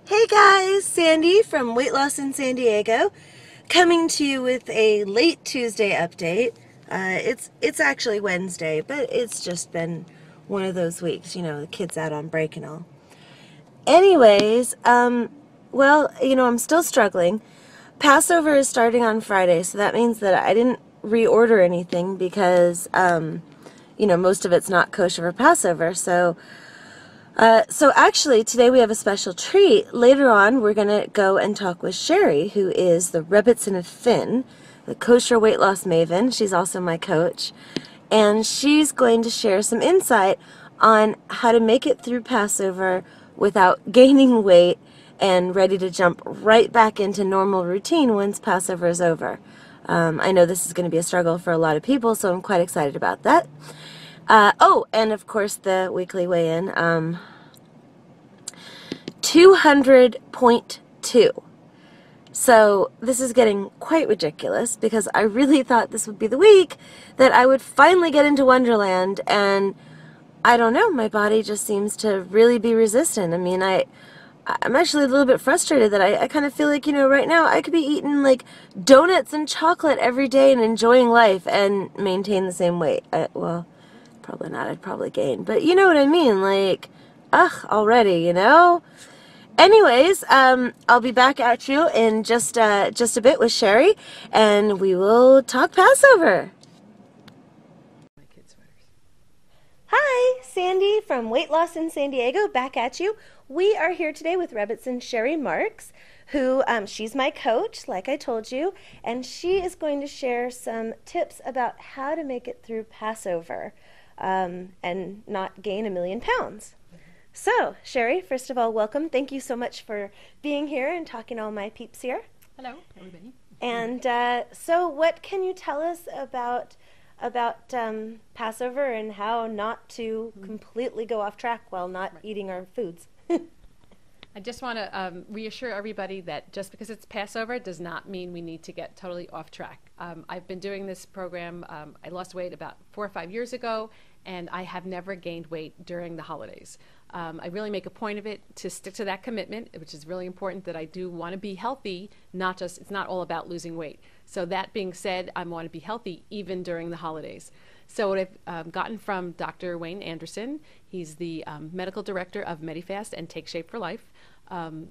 Hey guys, Sandy from Weight Loss in San Diego, coming to you with a late Tuesday update. It's actually Wednesday, but it's just been one of those weeks, the kids out on break and all. Anyways, well, I'm still struggling. Passover is starting on Friday, so that means that I didn't reorder anything because, most of it's not kosher for Passover, so actually, today we have a special treat. Later on, we're going to go and talk with Sherry, who is the Rebbitzin of Finn, the kosher weight loss maven. She's also my coach. And she's going to share some insight on how to make it through Passover without gaining weight and ready to jump right back into normal routine once Passover is over. I know this is going to be a struggle for a lot of people, so I'm quite excited about that. And of course the weekly weigh-in, 200.2. So this is getting quite ridiculous because I really thought this would be the week that I would finally get into Wonderland, and I don't know, my body just seems to really be resistant. I mean, I'm actually a little bit frustrated that I kind of feel like, right now I could be eating like donuts and chocolate every day and enjoying life and maintain the same weight. Well, probably not. I'd probably gain. But you know what I mean? Like, already, Anyways, I'll be back at you in just a bit with Sherry, and we will talk Passover. My kid sweaters. Hi, Sandy from Weight Loss in San Diego, back at you. We are here today with Rebbitzin Sherry Marks, who, she's my coach, like I told you, and she is going to share some tips about how to make it through Passover and not gain 1,000,000 pounds. So, Sherry, first of all, welcome. Thank you so much for being here and talking to all my peeps here. Hello, everybody. And so what can you tell us about Passover and how not to completely go off track while not eating our foods? I just want to reassure everybody that just because it's Passover does not mean we need to get totally off track. I've been doing this program. I lost weight about 4 or 5 years ago, and I have never gained weight during the holidays. I really make a point of it to stick to that commitment, which is really important, that I do want to be healthy, it's not all about losing weight. So that being said, I want to be healthy even during the holidays. So what I've gotten from Dr. Wayne Anderson, he's the medical director of Medifast and Take Shape for Life.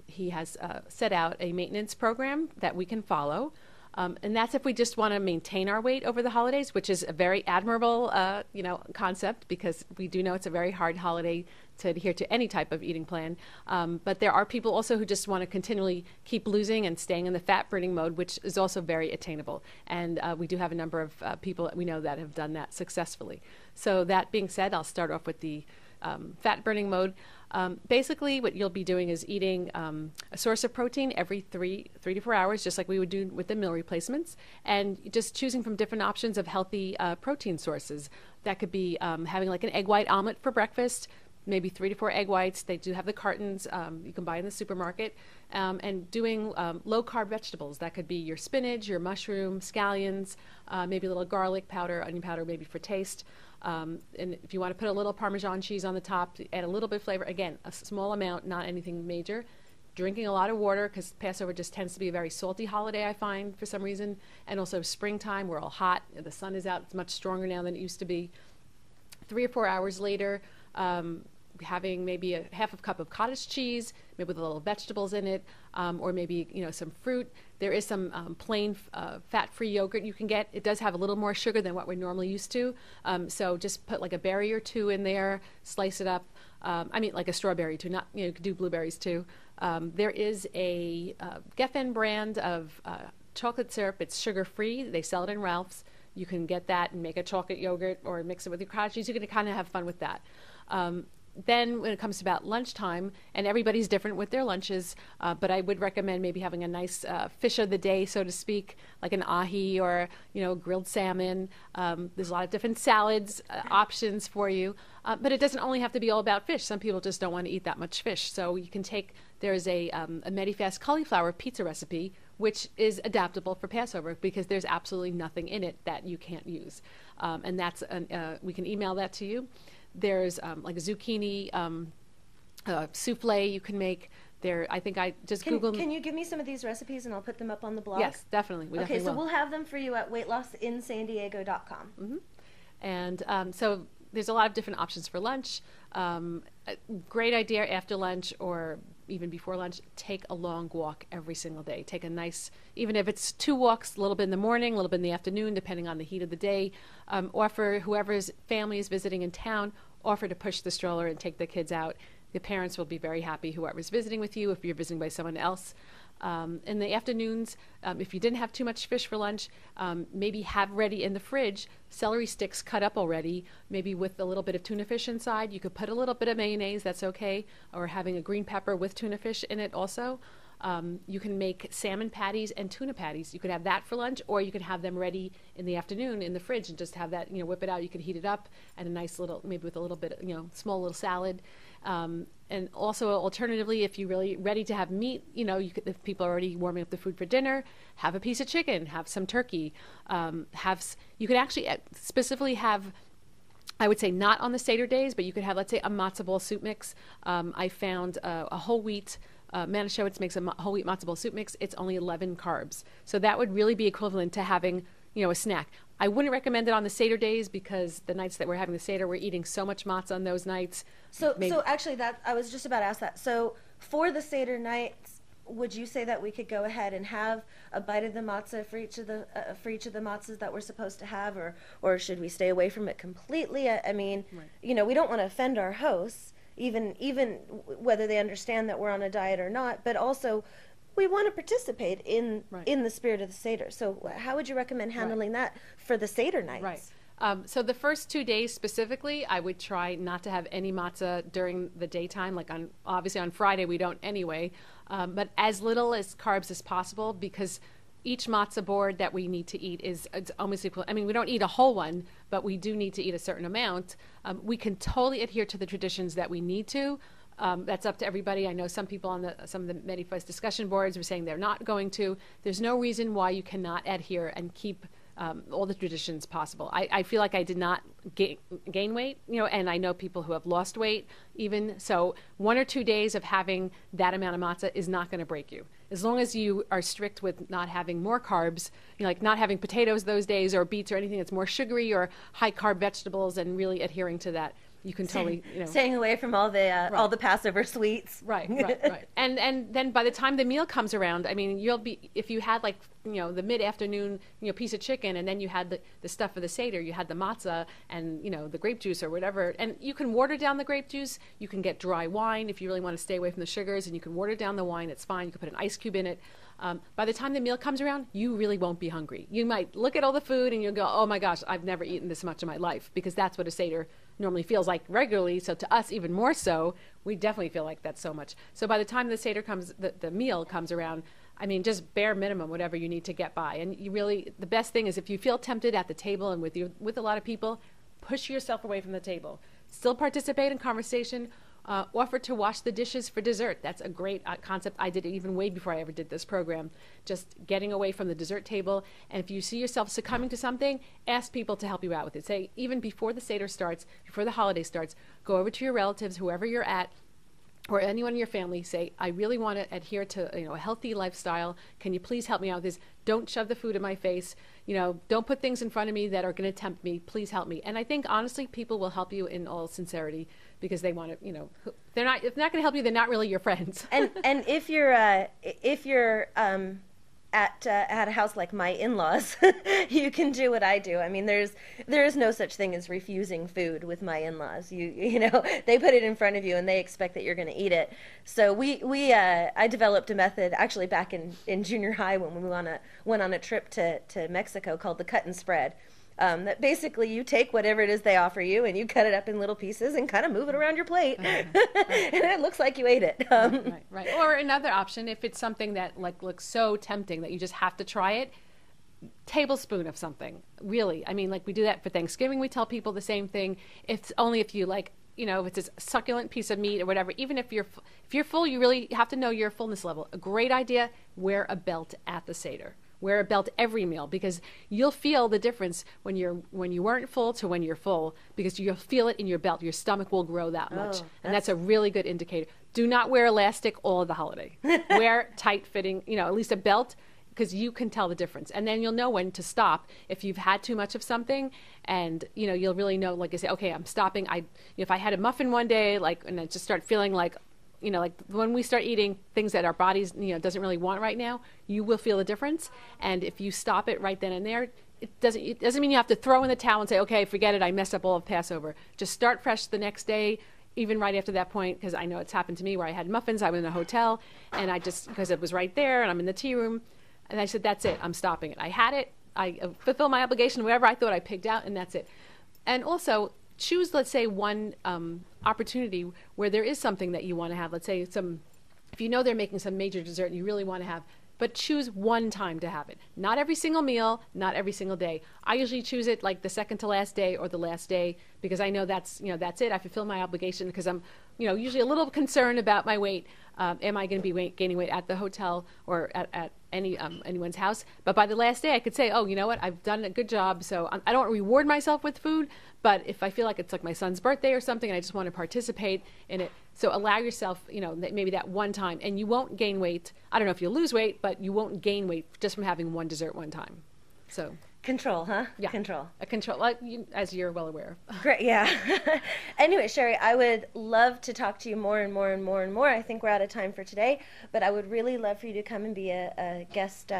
He has set out a maintenance program that we can follow. And that's if we just want to maintain our weight over the holidays, which is a very admirable, concept, because we do know it's a very hard holiday to adhere to any type of eating plan. But there are people also who just want to continually keep losing and staying in the fat-burning mode, which is also very attainable. And we do have a number of people that we know that have done that successfully. So that being said, I'll start off with the fat-burning mode. Basically, what you'll be doing is eating a source of protein every 3 to 4 hours, just like we would do with the meal replacements, and just choosing from different options of healthy protein sources. That could be having like an egg white omelet for breakfast, maybe 3 to 4 egg whites. They do have the cartons you can buy in the supermarket, and doing low-carb vegetables. That could be your spinach, your mushroom, scallions, maybe a little garlic powder, onion powder, maybe for taste. And if you want to put a little Parmesan cheese on the top to add a little bit of flavor, again, a small amount, not anything major. Drinking a lot of water, because Passover just tends to be a very salty holiday, I find, for some reason. And also springtime, we're all hot, the sun is out, it's much stronger now than it used to be. 3 or 4 hours later, having maybe a half a cup of cottage cheese, maybe with a little vegetables in it, or maybe some fruit. There is some plain fat-free yogurt you can get. It does have a little more sugar than what we're normally used to, so just put like a berry or two in there, slice it up. I mean, like a strawberry too. Not you could do blueberries too. There is a Geffen brand of chocolate syrup. It's sugar-free. They sell it in Ralph's. You can get that and make a chocolate yogurt or mix it with your cottage cheese. You can kind of have fun with that. Then when it comes to about lunchtime, and everybody's different with their lunches, but I would recommend maybe having a nice fish of the day, so to speak, like an ahi or grilled salmon. There's a lot of different salads options for you, but it doesn't only have to be all about fish. Some people just don't want to eat that much fish, so you can take. There's a Medifast cauliflower pizza recipe, which is adaptable for Passover because there's absolutely nothing in it that you can't use, and that's we can email that to you. There's like a zucchini souffle you can make. I think I just Can, Googled. can you give me some of these recipes and I'll put them up on the blog? Yes, definitely. We Okay, definitely so will. we'll have them for you at weightlossinsandiego.com. And so there's a lot of different options for lunch. A great idea after lunch or even before lunch, take a long walk every single day. Take a nice, even if it's 2 walks, a little bit in the morning, a little bit in the afternoon, depending on the heat of the day. Offer whoever's family is visiting in town, offer to push the stroller and take the kids out. The parents will be very happy, whoever's visiting with you, if you're visiting by someone else. In the afternoons, if you didn't have too much fish for lunch, maybe have ready in the fridge celery sticks cut up already, maybe with a little bit of tuna fish inside. You could put a little bit of mayonnaise, that's okay, or having a green pepper with tuna fish in it also. You can make salmon patties and tuna patties. You could have that for lunch, or you could have them ready in the afternoon in the fridge and just have that, whip it out. You could heat it up and a nice little, maybe with a little bit, small little salad. And also, alternatively, if you're really ready to have meat, if people are already warming up the food for dinner, have a piece of chicken, have some turkey. You could actually specifically have, I would say not on the Seder days, but you could have, let's say, a matzo ball soup mix. I found a whole wheat, Manischewitz makes a whole wheat matzo ball soup mix. It's only 11 carbs. So that would really be equivalent to having, a snack. I wouldn't recommend it on the Seder days because the nights that we're having the Seder, we're eating so much matzah on those nights. So actually, that I was just about to ask that. So for the Seder nights, would you say that we could go ahead and have a bite of the matzah for each of the matzahs that we're supposed to have, or should we stay away from it completely? I mean, Right. We don't want to offend our hosts, even whether they understand that we're on a diet or not, but also we want to participate in the spirit of the Seder. So how would you recommend handling that for the Seder nights? Right. So the first 2 days specifically, I would try not to have any matzah during the daytime. Like obviously on Friday we don't anyway, but as little as carbs as possible, because each matzah board that we need to eat it's almost equal. I mean, we don't eat a whole one, but we do need to eat a certain amount. We can totally adhere to the traditions that we need to. That's up to everybody. I know some people on some of the Medifast discussion boards were saying they're not going to. There's no reason why you cannot adhere and keep all the traditions possible. I feel like I did not gain weight, and I know people who have lost weight even. So 1 or 2 days of having that amount of matzah is not going to break you. As long as you are strict with not having more carbs, like not having potatoes those days or beets or anything that's more sugary or high carb vegetables, and really adhering to that. You can totally, staying away from all the Passover sweets. Right. And then by the time the meal comes around, I mean, if you had the mid-afternoon, piece of chicken, and then you had the stuff for the Seder, you had the matzah and, the grape juice or whatever, and you can water down the grape juice. You can get dry wine if you really want to stay away from the sugars, and you can water down the wine. It's fine. You can put an ice cube in it. By the time the meal comes around, you really won't be hungry. You might look at all the food and you'll go, oh my gosh, I've never eaten this much in my life, because that's what a Seder normally feels like regularly. So to us, even more so, we definitely feel like that's so much. So by the time the Seder comes, the meal comes around, I mean, just bare minimum, whatever you need to get by. And the best thing is if you feel tempted at the table and with a lot of people, push yourself away from the table. Still participate in conversation. Offer to wash the dishes for dessert. That's a great concept. I did it even way before I ever did this program. Just getting away from the dessert table. And if you see yourself succumbing to something, ask people to help you out with it. Say, even before the Seder starts, before the holiday starts, go over to your relatives, whoever you're at, or anyone in your family, say, I really want to adhere to a healthy lifestyle. Can you please help me out with this? Don't shove the food in my face. Don't put things in front of me that are going to tempt me. Please help me. And I think, honestly, people will help you in all sincerity, because they want to, if they're not going to help you, they're not really your friends. And if you're at a house like my in-laws, you can do what I do. I mean, there is no such thing as refusing food with my in-laws. They put it in front of you and they expect that you're going to eat it. So I developed a method actually back in junior high when we went on a trip to Mexico called the cut and spread. That basically you take whatever it is they offer you and you cut it up in little pieces and kind of move it around your plate, and it looks like you ate it. Right. Or another option, if it's something that looks so tempting that you just have to try it, tablespoon of something. Really, I mean, we do that for Thanksgiving. We tell people the same thing. It's only if you if it's a succulent piece of meat or whatever. Even if you're full, you really have to know your fullness level. A great idea: wear a belt at the Seder. Wear a belt every meal, because you'll feel the difference when you weren't full to when you're full, because you'll feel it in your belt. Your stomach will grow that much. And that's a really good indicator. Do not wear elastic all of the holiday. Wear tight fitting, at least a belt, because you can tell the difference. And then you'll know when to stop if you've had too much of something, and you'll really know, like I say, okay, I'm stopping. If I had a muffin one day, and I just start feeling like, like when we start eating things that our bodies, doesn't really want right now, you will feel the difference. And if you stop it right then and there, it doesn't mean you have to throw in the towel and say, okay, forget it, I messed up all of Passover. Just start fresh the next day, even right after that point, because I know it's happened to me where I had muffins, I was in a hotel, and because it was right there, and I'm in the tea room, and I said, that's it, I'm stopping it. I had it, I fulfilled my obligation, whatever I thought I picked out, and that's it. And also, choose, let's say, one opportunity where there is something that you want to have. Let's say if you know they're making some major dessert and you really want to have, but choose one time to have it. Not every single meal, not every single day. I usually choose it like the second to last day or the last day, because I know that's it. I fulfill my obligation, because I'm usually a little concerned about my weight. Am I going to be gaining weight at the hotel or at anyone's house? But by the last day, I could say, oh, you know what? I've done a good job. So I don't reward myself with food, but if I feel like it's like my son's birthday or something, and I just want to participate in it. So allow yourself, maybe that one time, and you won't gain weight. I don't know if you'll lose weight, but you won't gain weight just from having one dessert one time. So. Control, huh? Yeah. Control. A control, as you're well aware of. Great, yeah. Anyway, Sherry, I would love to talk to you more and more and more and more. I think we're out of time for today, but I would really love for you to come and be a guest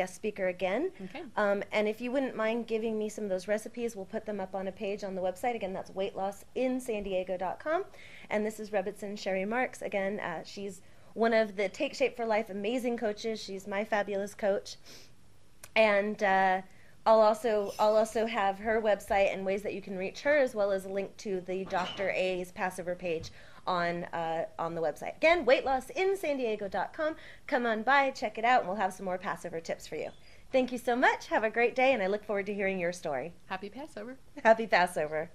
speaker again. Okay. And if you wouldn't mind giving me some of those recipes, we'll put them up on a page on the website. Again, that's weightlossinsandiego.com. And this is Rebbitzin Sherry Marks. Again, she's one of the Take Shape for Life amazing coaches. She's my fabulous coach. And I'll also have her website and ways that you can reach her, as well as a link to the Dr. A's Passover page on the website. Again, weightlossinsandiego.com. Come on by, check it out, and we'll have some more Passover tips for you. Thank you so much. Have a great day, and I look forward to hearing your story. Happy Passover. Happy Passover.